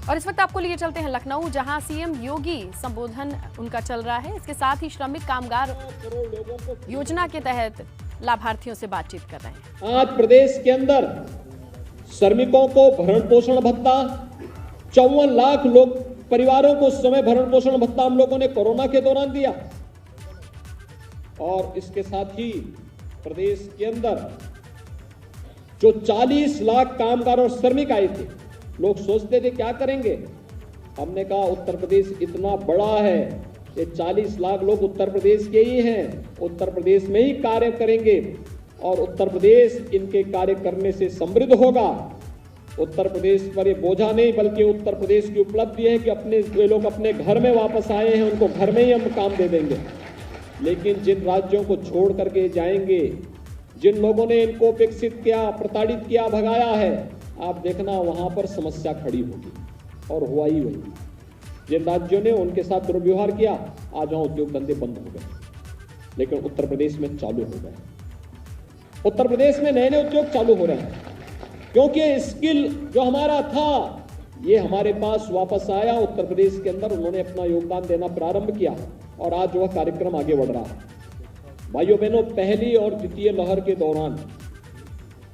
और इस वक्त आपको लिए चलते हैं लखनऊ, जहां सीएम योगी संबोधन उनका चल रहा है। इसके साथ ही श्रमिक कामगार योजना के तहत लाभार्थियों से बातचीत कर रहे हैं। आज प्रदेश के अंदर श्रमिकों को भरण पोषण भत्ता 54 लाख लोग परिवारों को उस समय भरण पोषण भत्ता हम लोगों ने कोरोना के दौरान दिया। और इसके साथ ही प्रदेश के अंदर जो 40 लाख कामगार और श्रमिक आए थे, लोग सोचते थे क्या करेंगे। हमने कहा उत्तर प्रदेश इतना बड़ा है, ये 40 लाख लोग उत्तर प्रदेश के ही हैं, उत्तर प्रदेश में ही कार्य करेंगे और उत्तर प्रदेश इनके कार्य करने से समृद्ध होगा। उत्तर प्रदेश पर ये बोझा नहीं, बल्कि उत्तर प्रदेश की उपलब्धि है कि अपने वे लोग अपने घर में वापस आए हैं, उनको घर में ही हम काम दे देंगे। लेकिन जिन राज्यों को छोड़ करके जाएंगे, जिन लोगों ने इनको उपेक्षित किया, प्रताड़ित किया, भगाया है, आप देखना वहां पर समस्या खड़ी होगी। और हुआ ही वही। जिन राज्यों ने उनके साथ दुर्व्यवहार किया, आज वहां उद्योग धंधे बंद हो गए, लेकिन उत्तर प्रदेश में चालू हो गए। उत्तर प्रदेश में नए नए उद्योग चालू हो रहे हैं, क्योंकि स्किल जो हमारा था ये हमारे पास वापस आया। उत्तर प्रदेश के अंदर उन्होंने अपना योगदान देना प्रारंभ किया और आज वह कार्यक्रम आगे बढ़ रहा है। भाइयों बहनों, पहली और द्वितीय लहर के दौरान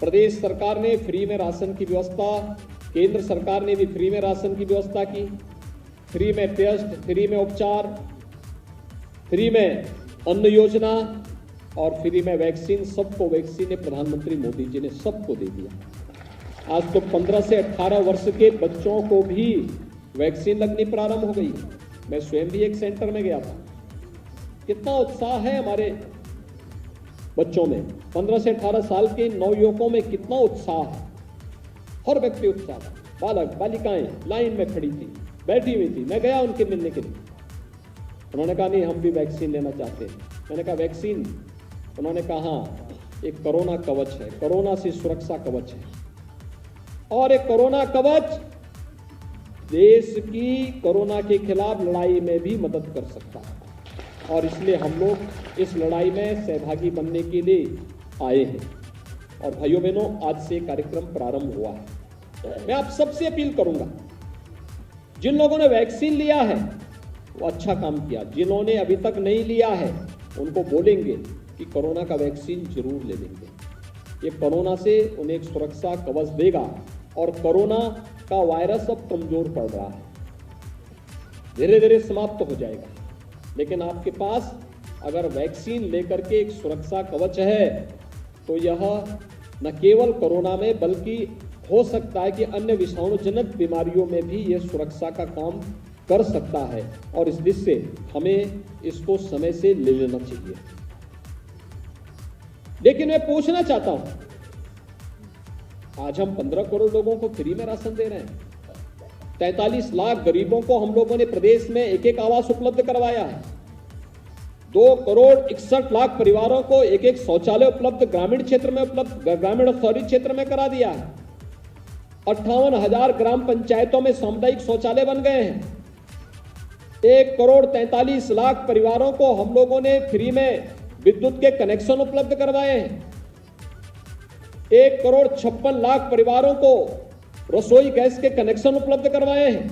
प्रदेश सरकार ने फ्री में राशन की व्यवस्था, केंद्र सरकार ने भी फ्री में राशन की व्यवस्था की, फ्री में टेस्ट, फ्री में उपचार, फ्री में अन्न योजना और फ्री में वैक्सीन, सबको वैक्सीन ने प्रधानमंत्री मोदी जी ने सबको दे दिया। आज तो 15 से 18 वर्ष के बच्चों को भी वैक्सीन लगनी प्रारंभ हो गई। मैं स्वयं भी एक सेंटर में गया था। कितना उत्साह है हमारे बच्चों में, 15 से 18 साल के नवयुवकों में कितना उत्साह है। हर व्यक्ति उत्साह, बालक बालिकाएं लाइन में खड़ी थी, बैठी हुई थी। मैं गया उनके मिलने के लिए, उन्होंने कहा नहीं हम भी वैक्सीन लेना चाहते हैं। मैंने कहा वैक्सीन? उन्होंने कहा एक कोरोना कवच है, कोरोना से सुरक्षा कवच है, और एक कोरोना कवच देश की कोरोना के खिलाफ लड़ाई में भी मदद कर सकता है। और इसलिए हम लोग इस लड़ाई में सहभागी बनने के लिए आए हैं। और भाइयों बहनों, आज से कार्यक्रम प्रारंभ हुआ है। मैं आप सबसे अपील करूंगा, जिन लोगों ने वैक्सीन लिया है वो अच्छा काम किया, जिन्होंने अभी तक नहीं लिया है उनको बोलेंगे कि कोरोना का वैक्सीन जरूर ले लेंगे। ये कोरोना से उन्हें एक सुरक्षा कवच देगा और कोरोना का वायरस अब कमजोर पड़ रहा है, धीरे धीरे समाप्त हो जाएगा। लेकिन आपके पास अगर वैक्सीन लेकर के एक सुरक्षा कवच है तो यह न केवल कोरोना में बल्कि हो सकता है कि अन्य विषाणुजनक बीमारियों में भी यह सुरक्षा का काम कर सकता है। और इस दृष्टि से हमें इसको समय से ले लेना चाहिए। लेकिन मैं पूछना चाहता हूं, आज हम 15 करोड़ लोगों को फ्री में राशन दे रहे हैं, 43 लाख गरीबों को हम लोगों ने प्रदेश में एक एक आवास उपलब्ध करवाया है, 2 करोड़ 61 लाख परिवारों को एक एक शौचालय उपलब्ध ग्रामीण क्षेत्र में ग्रामीण और शहरी क्षेत्र में करा दिया है, 58,000 ग्राम पंचायतों में सामुदायिक शौचालय बन गए हैं, 1 करोड़ 43 लाख परिवारों को हम लोगों ने फ्री में विद्युत के कनेक्शन उपलब्ध करवाए हैं, 1 करोड़ 56 लाख परिवारों को रसोई गैस के कनेक्शन उपलब्ध करवाए हैं,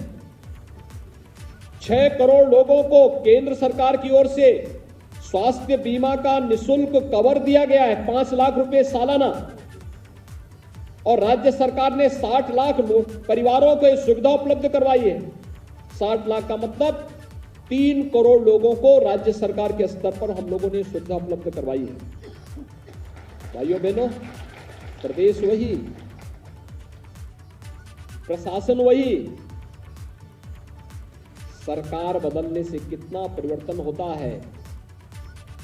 6 करोड़ लोगों को केंद्र सरकार की ओर से स्वास्थ्य बीमा का निःशुल्क कवर दिया गया है, 5 लाख रुपए सालाना, और राज्य सरकार ने 60 लाख परिवारों को यह सुविधा उपलब्ध करवाई है। 60 लाख का मतलब 3 करोड़ लोगों को राज्य सरकार के स्तर पर हम लोगों ने सुविधा उपलब्ध करवाई है। भाइयों बहनों, प्रदेश वही, प्रशासन वही, सरकार बदलने से कितना परिवर्तन होता है।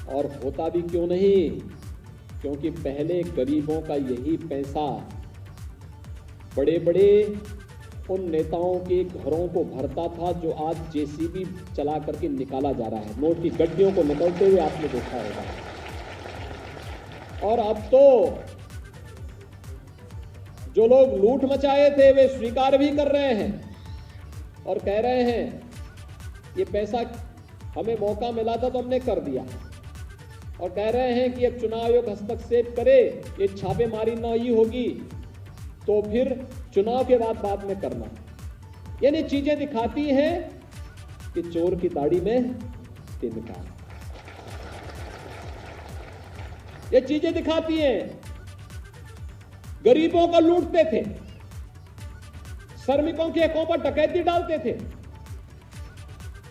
और होता भी क्यों नहीं, क्योंकि पहले गरीबों का यही पैसा बड़े बड़े उन नेताओं के घरों को भरता था जो आज जेसीबी चला करके निकाला जा रहा है। नोट की गड्डियों को निकलते हुए आपने देखा होगा। और अब तो जो लोग लूट मचाए थे वे स्वीकार भी कर रहे हैं और कह रहे हैं ये पैसा हमें मौका मिला था तो हमने कर दिया, और कह रहे हैं कि अब चुनाव आयोग हस्तक्षेप करे, ये छापेमारी न ही होगी तो फिर चुनाव के बाद में करना। यानी चीजें दिखाती हैं कि चोर की दाढ़ी में तिनका। ये चीजें दिखाती हैं गरीबों को लूटते थे, श्रमिकों के हकों पर डकैती डालते थे,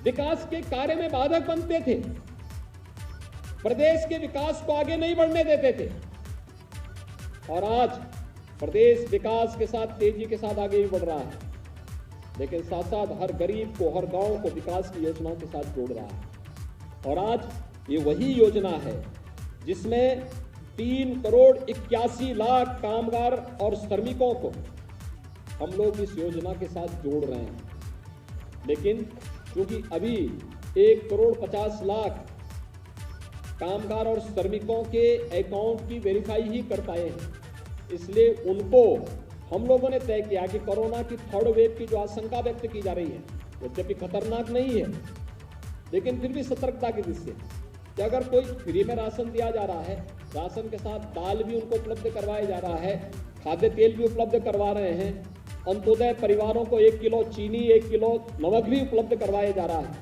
विकास के कार्य में बाधक बनते थे, प्रदेश के विकास को आगे नहीं बढ़ने देते थे। और आज प्रदेश विकास के साथ तेजी के साथ आगे भी बढ़ रहा है, लेकिन साथ साथ हर गरीब को, हर गांव को विकास की योजनाओं के साथ जोड़ रहा है। और आज ये वही योजना है जिसमें 3 करोड़ 81 लाख कामगार और श्रमिकों को हम लोग इस योजना के साथ जोड़ रहे हैं। लेकिन क्योंकि अभी 1 करोड़ 50 लाख कामगार और श्रमिकों के अकाउंट की वेरीफाई ही कर पाए हैं, इसलिए उनको हम लोगों ने तय किया कि कोरोना की 3rd वेव की जो आशंका व्यक्त की जा रही है, यद्यपि खतरनाक नहीं है, लेकिन फिर भी सतर्कता की दृष्टि से कि अगर कोई फ्री में राशन दिया जा रहा है, राशन के साथ दाल भी उनको उपलब्ध करवाया जा रहा है, खाद्य तेल भी उपलब्ध करवा रहे हैं, अंत्योदय परिवारों को 1 किलो चीनी, 1 किलो नमक भी उपलब्ध करवाया जा रहा है।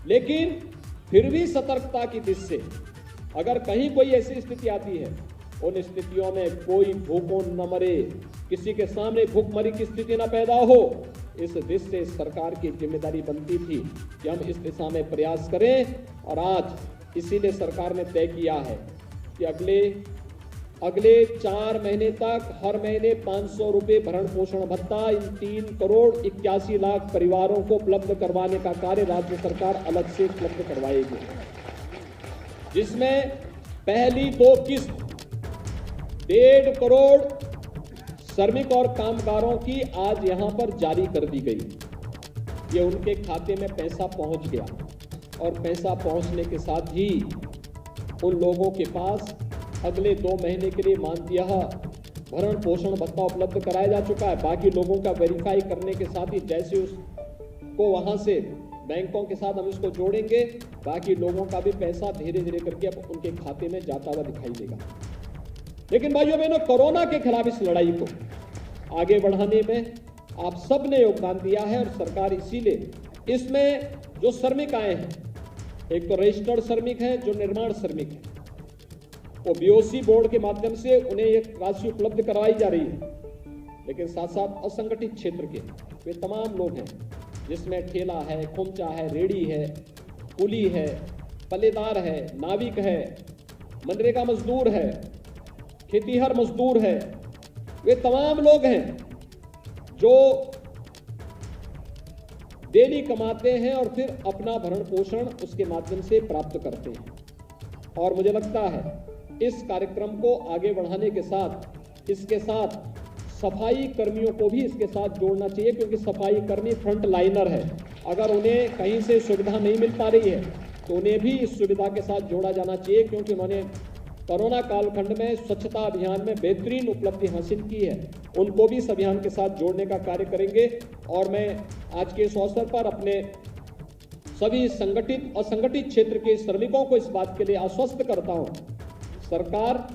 लेकिन फिर भी सतर्कता की दृष्टि से अगर कहीं कोई ऐसी स्थिति आती है, उन स्थितियों में कोई भूखों न मरे, किसी के सामने भूखमरी की स्थिति न पैदा हो, इस दृष्टि से सरकार की जिम्मेदारी बनती थी कि हम इस दिशा में प्रयास करें। और आज इसीलिए सरकार ने तय किया है कि अगले 4 महीने तक हर महीने 500 रुपये भरण पोषण भत्ता इन 3 करोड़ 81 लाख परिवारों को उपलब्ध करवाने का कार्य राज्य सरकार अलग से उपलब्ध करवाएगी, जिसमें पहली 2 किस्त 1.5 करोड़ श्रमिक और कामगारों की आज यहां पर जारी कर दी गई। ये उनके खाते में पैसा पहुंच गया और पैसा पहुंचने के साथ ही उन लोगों के पास अगले 2 महीने के लिए मानदेय भरण पोषण भत्ता उपलब्ध कराया जा चुका है। बाकी लोगों का वेरीफाई करने के साथ ही जैसे उसको वहां से बैंकों के साथ हम इसको जोड़ेंगे, बाकी लोगों का भी पैसा धीरे धीरे करके अब उनके खाते में जाता हुआ दिखाई देगा। लेकिन भाइयों बहनों, कोरोना के खिलाफ इस लड़ाई को आगे बढ़ाने में आप सब ने योगदान दिया है और सरकार इसीलिए इसमें जो श्रमिक आए हैं, एक तो रजिस्टर्ड श्रमिक हैं, जो निर्माण श्रमिक हैं, वो बीओसी बोर्ड के माध्यम से उन्हें एक राशि उपलब्ध करवाई जा रही है। लेकिन साथ साथ असंगठित क्षेत्र के वे तमाम लोग हैं, जिसमें ठेला है, खोमचा है, रेड़ी है, कुली है, पल्लेदार है, नाविक है, मनरेगा मजदूर है, खेतीहर मजदूर है, वे तमाम लोग हैं जो डेली कमाते हैं और फिर अपना भरण पोषण उसके माध्यम से प्राप्त करते हैं। और मुझे लगता है इस कार्यक्रम को आगे बढ़ाने के साथ इसके साथ सफाई कर्मियों को भी इसके साथ जोड़ना चाहिए, क्योंकि सफाई कर्मी फ्रंट लाइनर है। अगर उन्हें कहीं से सुविधा नहीं मिल पा रही है तो उन्हें भी इस सुविधा के साथ जोड़ा जाना चाहिए, क्योंकि उन्होंने कोरोना कालखंड में स्वच्छता अभियान में बेहतरीन उपलब्धि हासिल की है। उनको भी इस अभियान के साथ जोड़ने का कार्य करेंगे। और मैं आज के इस अवसर पर अपने सभी संगठित असंगठित क्षेत्र के श्रमिकों को इस बात के लिए आश्वस्त करता हूं, सरकार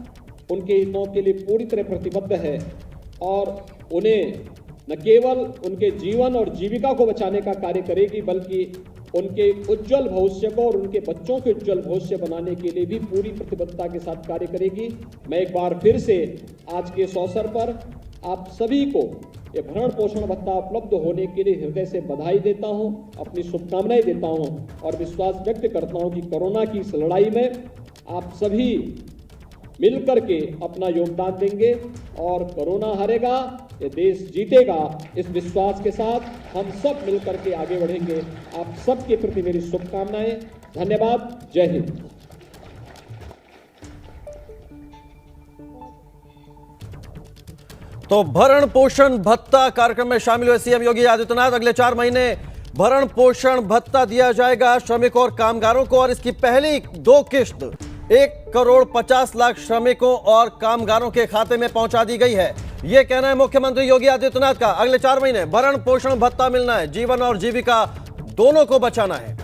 उनके हितों के लिए पूरी तरह प्रतिबद्ध है और उन्हें न केवल उनके जीवन और जीविका को बचाने का कार्य करेगी, बल्कि उनके उज्जवल भविष्य को और उनके बच्चों के उज्जवल भविष्य बनाने के लिए भी पूरी प्रतिबद्धता के साथ कार्य करेगी। मैं एक बार फिर से आज के इस अवसर पर आप सभी को ये भरण पोषण भत्ता उपलब्ध होने के लिए हृदय से बधाई देता हूं, अपनी शुभकामनाएं देता हूं और विश्वास व्यक्त करता हूं कि कोरोना की इस लड़ाई में आप सभी मिलकर के अपना योगदान देंगे और कोरोना हारेगा, ये देश जीतेगा। इस विश्वास के साथ हम सब मिलकर के आगे बढ़ेंगे। आप सबके प्रति मेरी शुभकामनाएं। धन्यवाद। जय हिंद। तो भरण पोषण भत्ता कार्यक्रम में शामिल हुए सीएम योगी आदित्यनाथ। अगले 4 महीने भरण पोषण भत्ता दिया जाएगा श्रमिकों और कामगारों को और इसकी पहली 2 किस्त 1 करोड़ 50 लाख श्रमिकों और कामगारों के खाते में पहुंचा दी गई है। यह कहना है मुख्यमंत्री योगी आदित्यनाथ का। अगले 4 महीने भरण पोषण भत्ता मिलना है, जीवन और जीविका दोनों को बचाना है।